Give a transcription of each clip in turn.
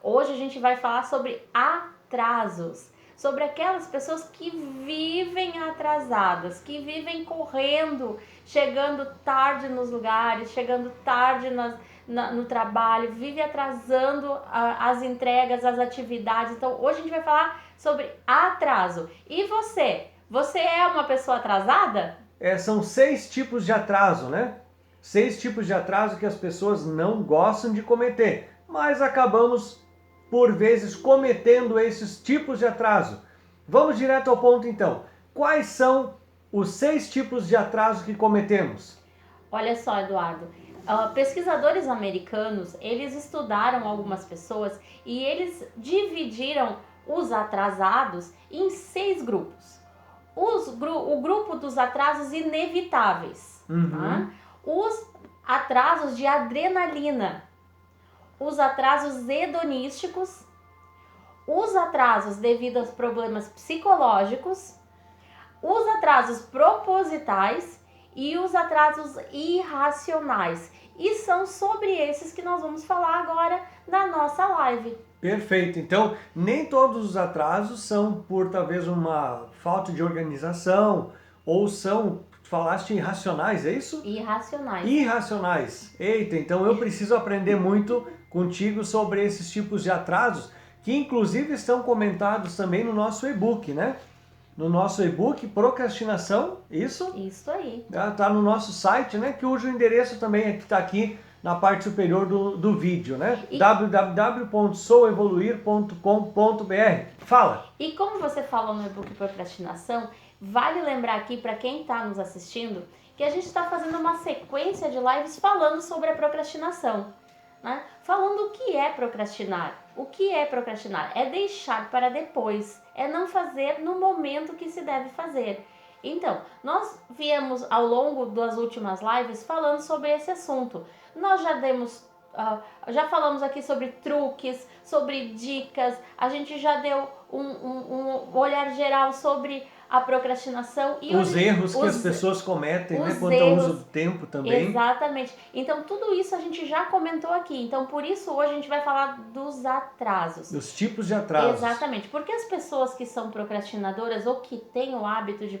Hoje a gente vai falar sobre atrasos, sobre aquelas pessoas que vivem atrasadas, que vivem correndo, chegando tarde nos lugares, chegando tarde no trabalho, vive atrasando as entregas, as atividades. Então hoje a gente vai falar sobre atraso. E você? Você é uma pessoa atrasada? São 6 tipos de atraso, né? 6 tipos de atraso que as pessoas não gostam de cometer, mas acabamos, por vezes, cometendo esses tipos de atraso. Vamos direto ao ponto, então. Quais são os 6 tipos de atraso que cometemos? Olha só, Eduardo. Pesquisadores americanos, eles estudaram algumas pessoas e eles dividiram os atrasados em 6 grupos. O grupo dos atrasos inevitáveis, tá? Os atrasos de adrenalina, os atrasos hedonísticos, os atrasos devido aos problemas psicológicos, os atrasos propositais e os atrasos irracionais. E são sobre esses que nós vamos falar agora na nossa live. Perfeito. Então, nem todos os atrasos são por talvez uma falta de organização ou são, falaste, irracionais, é isso? Irracionais. Irracionais. Eita, então eu preciso aprender muito contigo sobre esses tipos de atrasos, que inclusive estão comentados também no nosso e-book, né? No nosso e-book Procrastinação, isso? Isso aí. Tá no nosso site, né? Cujo endereço também está aqui na parte superior do vídeo, né? www.souevoluir.com.br. Fala! E como você falou no e-book Procrastinação, vale lembrar aqui para quem está nos assistindo que a gente está fazendo uma sequência de lives falando sobre a procrastinação, né? Falando o que é procrastinar. O que é procrastinar? É deixar para depois, é não fazer no momento que se deve fazer. Então, nós viemos ao longo das últimas lives falando sobre esse assunto. Nós já falamos aqui sobre truques, sobre dicas, a gente já deu um olhar geral sobre a procrastinação e os erros que as pessoas cometem, né, quanto ao uso do tempo também. Exatamente. Então tudo isso a gente já comentou aqui. Então por isso hoje a gente vai falar dos atrasos. Dos tipos de atrasos. Exatamente. Porque as pessoas que são procrastinadoras ou que têm o hábito de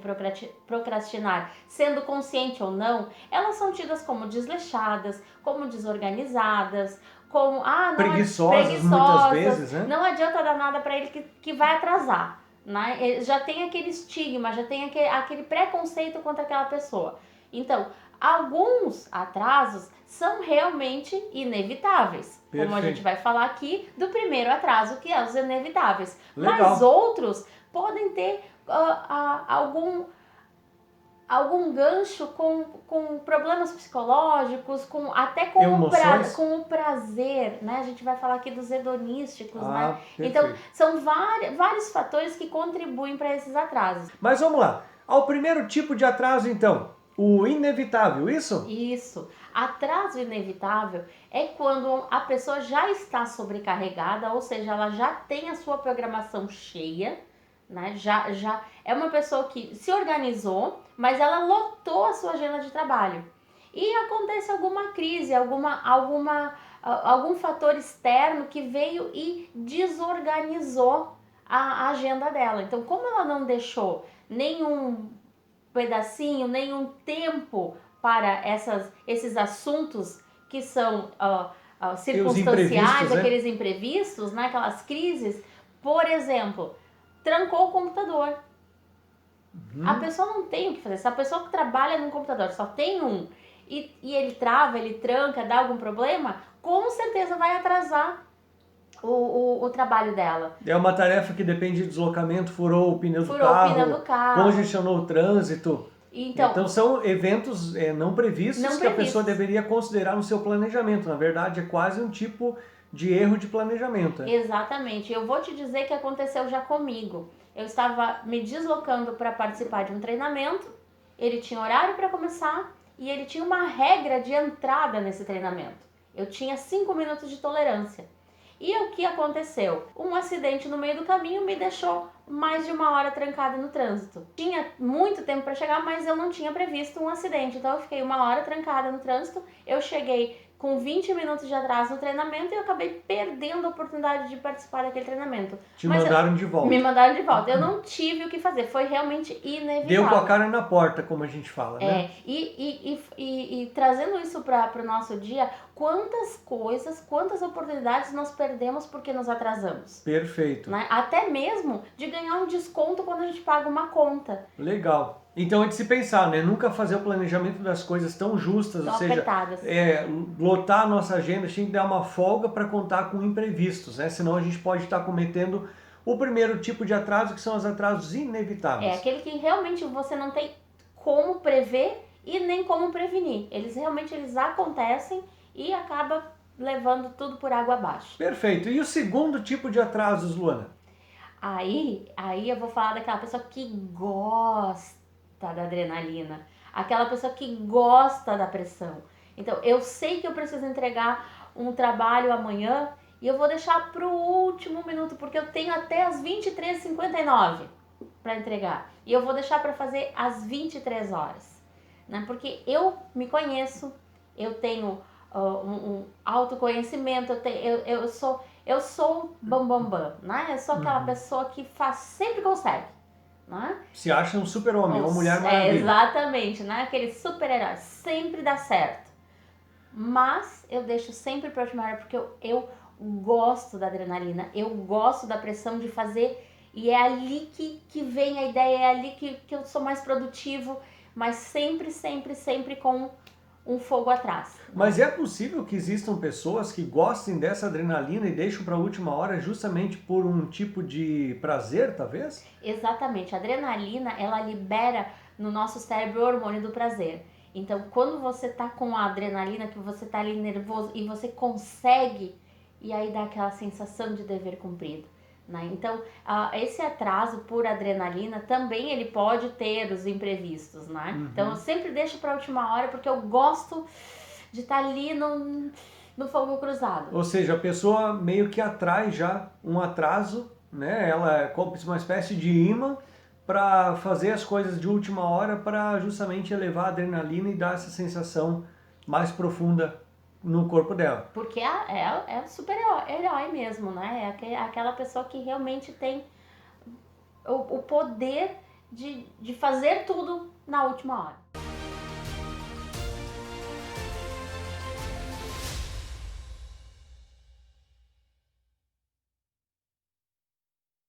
procrastinar, sendo consciente ou não, elas são tidas como desleixadas, como desorganizadas, como preguiçosas muitas vezes, né? Não adianta dar nada para ele que vai atrasar. Né? Já tem aquele estigma, já tem aquele preconceito contra aquela pessoa. Então, alguns atrasos são realmente inevitáveis. Perfeito. Como a gente vai falar aqui do primeiro atraso, que é os inevitáveis. Legal. Mas outros podem ter algum gancho com problemas psicológicos, até com o prazer, né? A gente vai falar aqui dos hedonísticos, né? Perfeito. Então, são vários fatores que contribuem para esses atrasos. Mas vamos lá. Ao primeiro tipo de atraso, então, o inevitável, isso? Isso. Atraso inevitável é quando a pessoa já está sobrecarregada, ou seja, ela já tem a sua programação cheia, né? Já é uma pessoa que se organizou, mas ela lotou a sua agenda de trabalho. E acontece alguma crise, algum fator externo que veio e desorganizou a agenda dela. Então, como ela não deixou nenhum pedacinho, nenhum tempo para esses assuntos que são circunstanciais, aqueles imprevistos, né? Aquelas crises, por exemplo, trancou o computador. A pessoa não tem o que fazer. Se a pessoa que trabalha no computador só tem um e ele trava, ele tranca, dá algum problema, com certeza vai atrasar o trabalho dela. É uma tarefa que depende de deslocamento, furou o pneu do carro, congestionou o trânsito. Então são eventos não previstos que a pessoa deveria considerar no seu planejamento. Na verdade, é quase um tipo de erro de planejamento. Exatamente. Eu vou te dizer que aconteceu já comigo. Eu estava me deslocando para participar de um treinamento, ele tinha horário para começar e ele tinha uma regra de entrada nesse treinamento. Eu tinha 5 minutos de tolerância. E o que aconteceu? Um acidente no meio do caminho me deixou mais de 1 hora trancada no trânsito. Tinha muito tempo para chegar, mas eu não tinha previsto um acidente. Então eu fiquei 1 hora trancada no trânsito. Eu cheguei com 20 minutos de atraso no treinamento e eu acabei perdendo a oportunidade de participar daquele treinamento. Mandaram de volta. Me mandaram de volta. Eu não tive o que fazer, foi realmente inevitável. Deu com a cara na porta, como a gente fala, né? E trazendo isso para o nosso dia, quantas oportunidades nós perdemos porque nos atrasamos. Perfeito. Né? Até mesmo de ganhar um desconto quando a gente paga uma conta. Legal. Então é de se pensar, né? Nunca fazer o planejamento das coisas tão justas, Tão ou seja, apertadas. Lotar a nossa agenda, a gente tem que dar uma folga para contar com imprevistos, né? Senão a gente pode estar cometendo o primeiro tipo de atraso, que são os atrasos inevitáveis. Aquele que realmente você não tem como prever e nem como prevenir. Eles acontecem e acaba levando tudo por água abaixo. Perfeito. E o segundo tipo de atrasos, Luana? Aí eu vou falar daquela pessoa que gosta da adrenalina, aquela pessoa que gosta da pressão. Então, eu sei que eu preciso entregar um trabalho amanhã e eu vou deixar para o último minuto, porque eu tenho até as 23h59 para entregar. E eu vou deixar para fazer às 23 horas, né? Porque eu me conheço, eu tenho um autoconhecimento, eu sou bam, né? Eu sou aquela pessoa que sempre consegue, né? Se acha um super-homem, uma mulher maravilha. Exatamente, né? Aquele super-herói, sempre dá certo. Mas eu deixo sempre pra última hora porque eu gosto da adrenalina, eu gosto da pressão de fazer e é ali que vem a ideia, é ali que eu sou mais produtivo, mas sempre com um fogo atrás. Mas é possível que existam pessoas que gostem dessa adrenalina e deixam para a última hora justamente por um tipo de prazer, talvez? Exatamente. A adrenalina, ela libera no nosso cérebro o hormônio do prazer. Então, quando você tá com a adrenalina, que você tá ali nervoso e você consegue, e aí dá aquela sensação de dever cumprido. Né? Então, esse atraso por adrenalina também ele pode ter os imprevistos, né? Uhum. Então, eu sempre deixo para a última hora porque eu gosto de estar ali no fogo cruzado. Ou seja, a pessoa meio que atrai já um atraso, né? Ela é como uma espécie de imã para fazer as coisas de última hora para justamente elevar a adrenalina e dar essa sensação mais profunda no corpo dela. Porque é super-herói mesmo, né? É aquela pessoa que realmente tem o poder de fazer tudo na última hora.